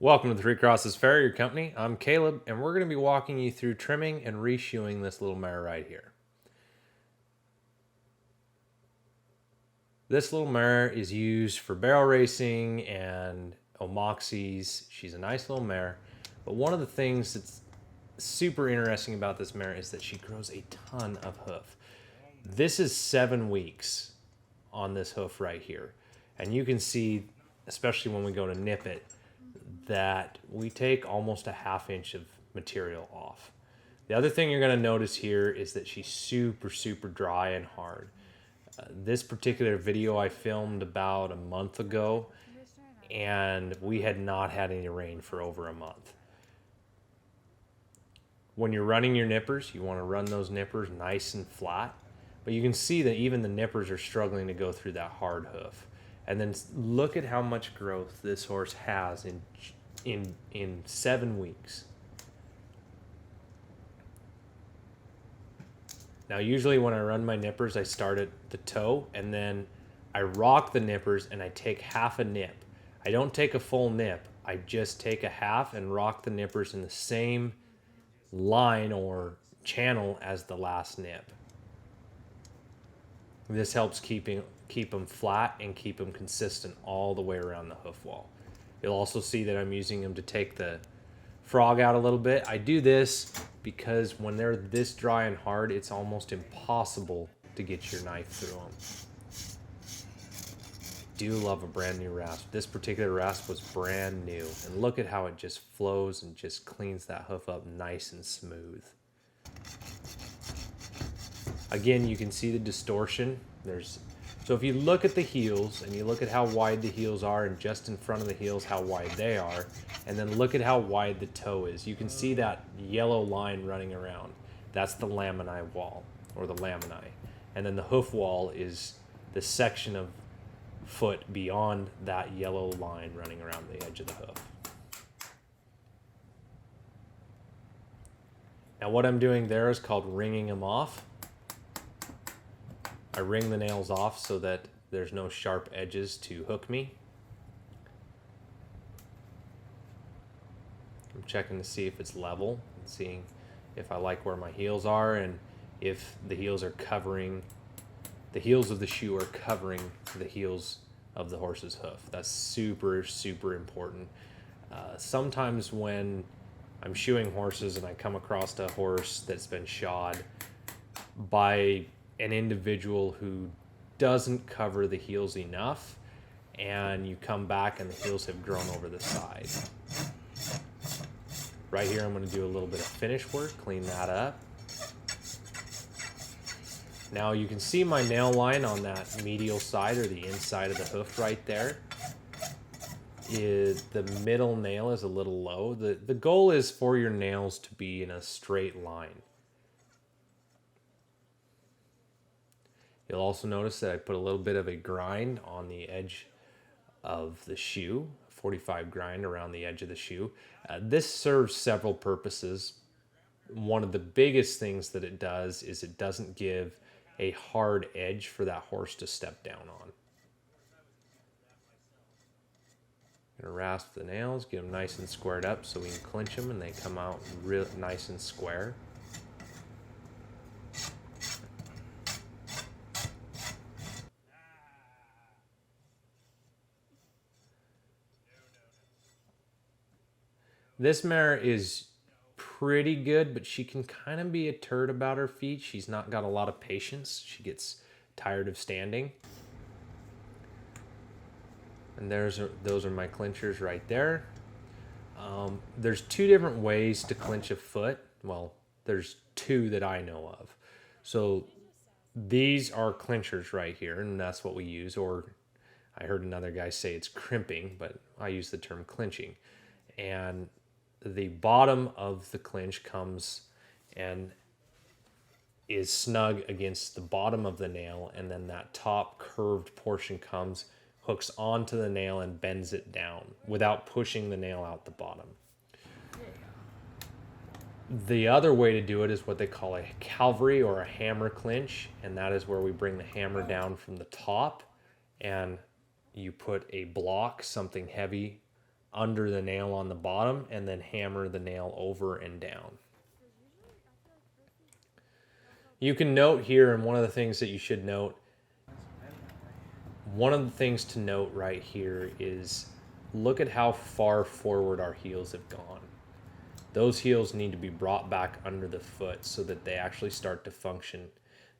Welcome to the Three Crosses Farrier Company. I'm Caleb, and we're going to be walking you through trimming and reshoeing this little mare right here. This little mare is used for barrel racing and omoxies. She's a nice little mare, but one of the things that's super interesting about this mare is that she grows a ton of hoof. This is 7 weeks on this hoof right here, and you can see, especially when we go to nip it, that we take almost a ½ inch of material off. The other thing you're going to notice here is that she's super dry and hard. This particular video I filmed about a month ago, and we had not had any rain for over a month. When you're running your nippers, you want to run those nippers nice and flat, but you can see that even the nippers are struggling to go through that hard hoof. And then look at how much growth this horse has in 7 weeks. Now, usually when I run my nippers, I start at the toe, and then I rock the nippers, and I take half a nip. I don't take a full nip. I just take a half and rock the nippers in the same line or channel as the last nip. This helps keep them flat and keep them consistent all the way around the hoof wall. You'll also see that I'm using them to take the frog out a little bit. I do this because when they're this dry and hard, it's almost impossible to get your knife through them. Do love a brand new rasp. This particular rasp was brand new, and look at how it just flows and just cleans that hoof up nice and smooth. Again, you can see the distortion. So if you look at the heels and you look at how wide the heels are, and just in front of the heels how wide they are, and then look at how wide the toe is, you can see that yellow line running around. That's the lamini wall, or the lamini. And then the hoof wall is the section of foot beyond that yellow line running around the edge of the hoof. Now what I'm doing there is called ringing them off. I ring the nails off so that there's no sharp edges to hook me. I'm checking to see if it's level, and seeing if I like where my heels are, and if the heels are covering, the heels of the shoe are covering the heels of the horse's hoof. That's super important. Sometimes when I'm shoeing horses and I come across a horse that's been shod by an individual who doesn't cover the heels enough, and you come back and the heels have grown over the side. Right here I'm going to do a little bit of finish work, clean that up. Now you can see my nail line on that medial side, or the inside of the hoof right there. The middle nail is a little low. The goal is for your nails to be in a straight line. You'll also notice that I put a little bit of a grind on the edge of the shoe, 45 grind around the edge of the shoe. This serves several purposes. One of the biggest things that it does is it doesn't give a hard edge for that horse to step down on. I'm gonna rasp the nails, get them nice and squared up so we can clinch them and they come out real nice and square. This mare is pretty good, but she can kind of be a turd about her feet. She's not got a lot of patience. She gets tired of standing. And those are my clinchers right there. There's 2 different ways to clinch a foot. Well, there's 2 that I know of. So these are clinchers right here, and that's what we use. Or I heard another guy say it's crimping, but I use the term clinching. And the bottom of the clinch comes and is snug against the bottom of the nail, and then that top curved portion comes, hooks onto the nail and bends it down without pushing the nail out the bottom. The other way to do it is what they call a cavalry or a hammer clinch, and that is where we bring the hammer down from the top and you put a block, something heavy, under the nail on the bottom and then hammer the nail over and down. You can note here, and one of the things that you should note, one of the things to note right here is look at how far forward our heels have gone. Those heels need to be brought back under the foot so that they actually start to function.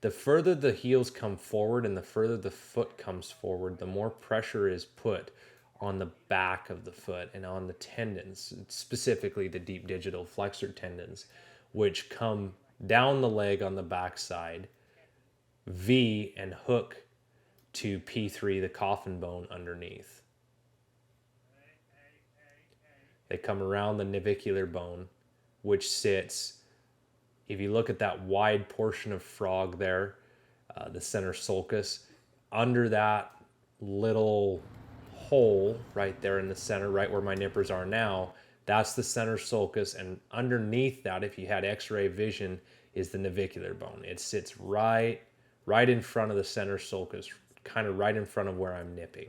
The further the heels come forward and the further the foot comes forward, the more pressure is put on the back of the foot and on the tendons, specifically the deep digital flexor tendons, which come down the leg on the backside, V and hook to P3, the coffin bone underneath. They come around the navicular bone, which sits, if you look at that wide portion of frog there, the center sulcus, under that little hole right there in the center, right where my nippers are now, that's the center sulcus, and underneath that, if you had x-ray vision, is the navicular bone. It sits right in front of the center sulcus, kind of right in front of where I'm nipping.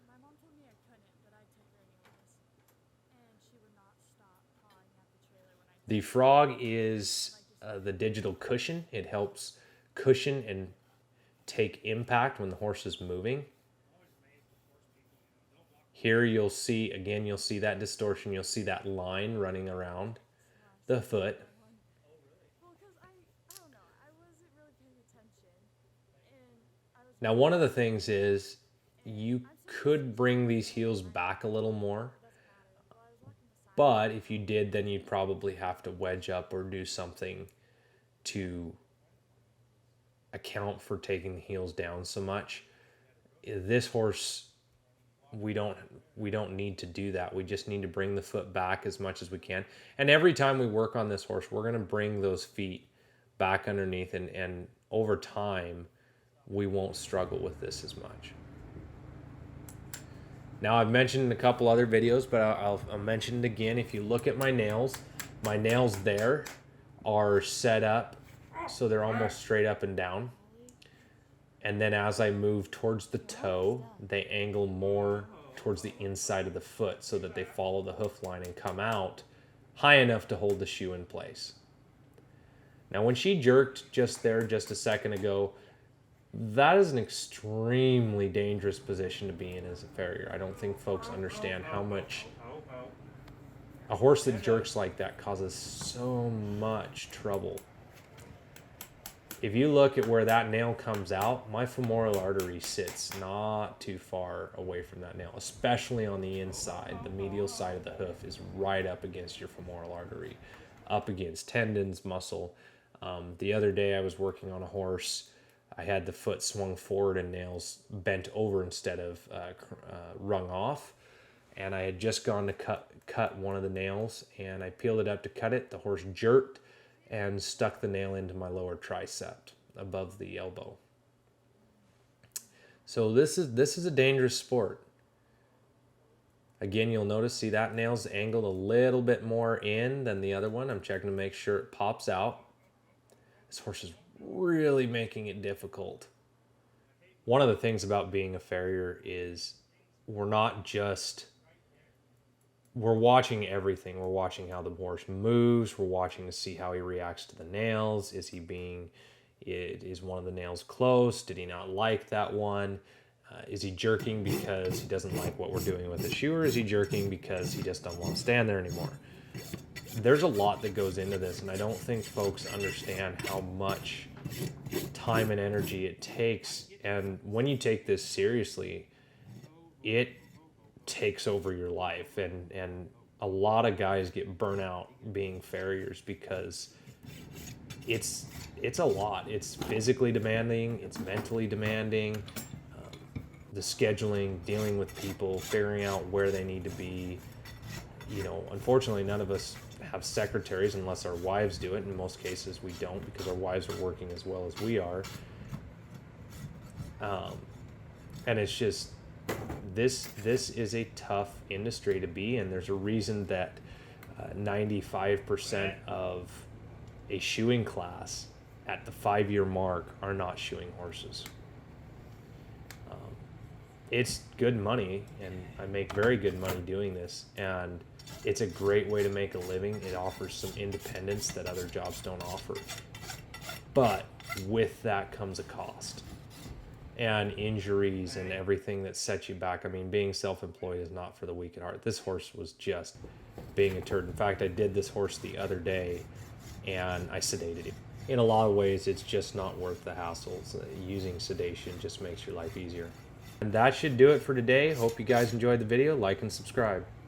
My mom told me I couldn't, but I'd take her anyways. And she would not stop pawing at the trailer when I... The frog is the digital cushion. It helps cushion and take impact when the horse is moving. Here you'll see, again, you'll see that distortion. You'll see that line running around the foot. Well, because I don't know, I wasn't really paying attention. And I was... Now, one of the things is you could bring these heels back a little more. But if you did, then you'd probably have to wedge up or do something to account for taking the heels down so much. This horse, we don't need to do that. We just need to bring the foot back as much as we can. And every time we work on this horse, we're going to bring those feet back underneath, and over time, we won't struggle with this as much. Now, I've mentioned in a couple other videos, but I'll mention it again. If you look at my nails there are set up so they're almost straight up and down. And then as I move towards the toe, they angle more towards the inside of the foot so that they follow the hoof line and come out high enough to hold the shoe in place. Now, when she jerked just a second ago, that is an extremely dangerous position to be in as a farrier. I don't think folks understand how much a horse that jerks like that causes so much trouble. If you look at where that nail comes out, my femoral artery sits not too far away from that nail, especially on the inside. The medial side of the hoof is right up against your femoral artery, up against tendons, muscle. The other day I was working on a horse. I had the foot swung forward and nails bent over instead of wrung off. And I had just gone to cut one of the nails, and I peeled it up to cut it. The horse jerked and stuck the nail into my lower tricep above the elbow. So this is a dangerous sport. Again, you'll notice, see that nail's angled a little bit more in than the other one. I'm checking to make sure it pops out. This horse is really making it difficult. One of the things about being a farrier is we're watching everything. We're watching how the horse moves. We're watching to see how he reacts to the nails. Is one of the nails close? Did he not like that one? Is he jerking because he doesn't like what we're doing with the shoe, or is he jerking because he just doesn't want to stand there anymore? There's a lot that goes into this, and I don't think folks understand how much time and energy it takes. And when you take this seriously, it takes over your life, and a lot of guys get burnt out being farriers because it's a lot. It's physically demanding, it's mentally demanding, the scheduling, dealing with people, figuring out where they need to be. Unfortunately, none of us have secretaries unless our wives do it. In most cases we don't, because our wives are working as well as we are. And it's just, this is a tough industry to be in. There's a reason that 95% of a shoeing class at the 5-year mark are not shoeing horses. it's good money, and I make very good money doing this, and it's a great way to make a living. It offers some independence that other jobs don't offer. But with that comes a cost. And injuries and everything that sets you back. I mean, being self-employed is not for the weak at heart. This horse was just being a turd. In fact, I did this horse the other day, and I sedated him. In a lot of ways, it's just not worth the hassles. Using sedation just makes your life easier. And that should do it for today. Hope you guys enjoyed the video. Like and subscribe.